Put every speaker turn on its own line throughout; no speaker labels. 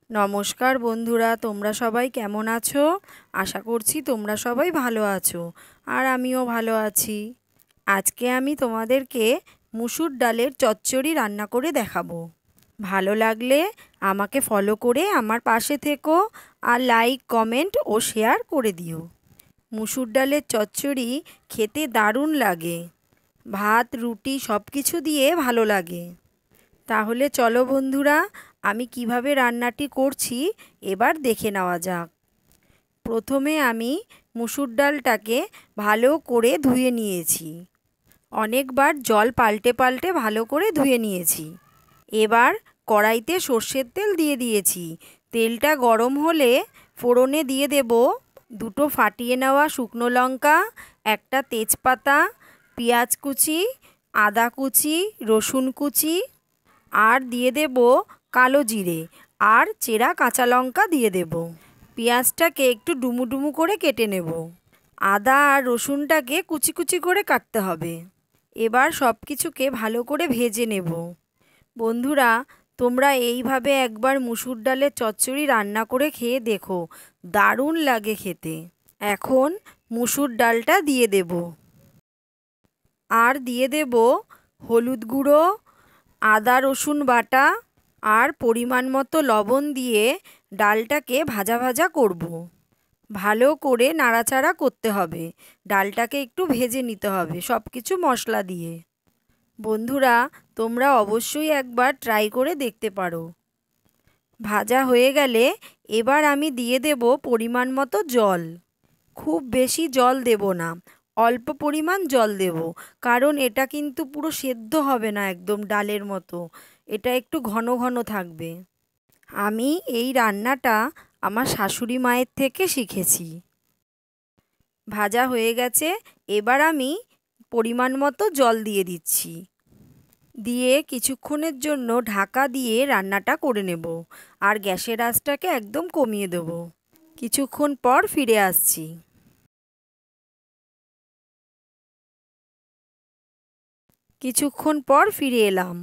নমস্কার বন্ধুরা, তোমরা সবাই কেমন আছো? আশা করছি তোমরা সবাই ভালো আছো, আর আমিও ভালো আছি। আজকে আমি তোমাদেরকে মুসুর ডালের চচ্চড়ি রান্না করে দেখাবো। ভালো লাগলে আমাকে ফলো করে আমার পাশে থেকো, আর লাইক, কমেন্ট ও শেয়ার করে দিও। মুসুর ডালের চচ্চড়ি খেতে দারুণ লাগে। ভাত, রুটি সব কিছু দিয়ে ভালো লাগে। তাহলে চলো বন্ধুরা, আমি কিভাবে রান্নাটি করছি এবার দেখে নেওয়া যাক। প্রথমে আমি মুসুর ডালটাকে ভালো করে ধুয়ে নিয়েছি। অনেকবার জল পাল্টে পাল্টে ভালো করে ধুয়ে নিয়েছি। এবার কড়াইতে সর্ষের তেল দিয়ে দিয়েছি। তেলটা গরম হলে ফোড়নে দিয়ে দেব দুটো ফাটিয়ে নেওয়া শুকনো লঙ্কা, একটা তেজপাতা, পেঁয়াজ কুচি, আদা কুচি, রসুন কুচি, আর দিয়ে দেব কালো জিরে আর চেরা কাঁচা লঙ্কা দিয়ে দেব। পেঁয়াজটাকে একটু ডুমু ডুমু করে কেটে নেব। আদা আর রসুনটাকে কুচি কুচি করে কাটতে হবে। এবার সব কিছুকে ভালো করে ভেজে নেব। বন্ধুরা, তোমরা এইভাবে একবার মুসুর ডালের চচ্চড়ি রান্না করে খেয়ে দেখো, দারুণ লাগে খেতে। এখন মুসুর ডালটা দিয়ে দেব, আর দিয়ে দেব হলুদ গুঁড়ো, আদা রসুন বাটা আর পরিমাণ মতো লবণ দিয়ে ডালটাকে ভাজা ভাজা করব। ভালো করে নাড়াচাড়া করতে হবে। ডালটাকে একটু ভেজে নিতে হবে সব কিছু মশলা দিয়ে। বন্ধুরা, তোমরা অবশ্যই একবার ট্রাই করে দেখতে পারো। ভাজা হয়ে গেলে এবার আমি দিয়ে দেব পরিমাণ মতো জল। খুব বেশি জল দেব না, অল্প পরিমাণ জল দেব, কারণ এটা কিন্তু পুরো সেদ্ধ হবে না একদম ডালের মতো। এটা একটু ঘন ঘন থাকবে। আমি এই রান্নাটা আমার শাশুড়ি মায়ের থেকে শিখেছি। ভাজা হয়ে গেছে, এবার আমি পরিমাণ মতো জল দিয়ে দিচ্ছি। দিয়ে কিছুক্ষণের জন্য ঢাকা দিয়ে রান্নাটা করে নেব, আর গ্যাসের আঁচটাকে একদম কমিয়ে দেব। কিছুক্ষণ পর ফিরে আসছি। কিছুক্ষণ পর ফিরে এলাম।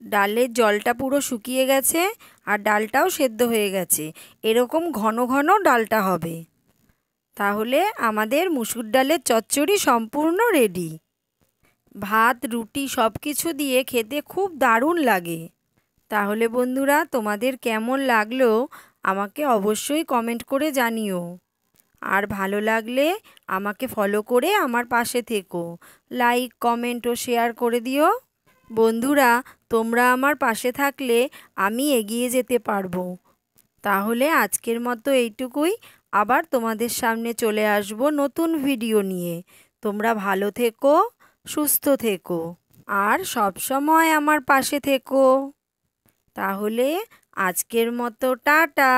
ডালের জলটা পুরো শুকিয়ে গেছে, আর ডালটাও সেদ্ধ হয়ে গেছে। এরকম ঘন ঘন ডালটা হবে। তাহলে আমাদের মুসুর ডালের চচ্চড়ি সম্পূর্ণ রেডি। ভাত, রুটি সব কিছু দিয়ে খেতে খুব দারুণ লাগে। তাহলে বন্ধুরা, তোমাদের কেমন লাগলো আমাকে অবশ্যই কমেন্ট করে জানিও। আর ভালো লাগলে আমাকে ফলো করে আমার পাশে থেকো। লাইক, কমেন্ট ও শেয়ার করে দিও। বন্ধুরা, তোমরা আমার পাশে থাকলে আমি এগিয়ে যেতে পারবো। তাহলে আজকের মতো এইটুকুই। আবার তোমাদের সামনে চলে আসবো নতুন ভিডিও নিয়ে। তোমরা ভালো থেকো, সুস্থ থেকো, আর সব সময় আমার পাশে থেকো। তাহলে আজকের মতো টাটা।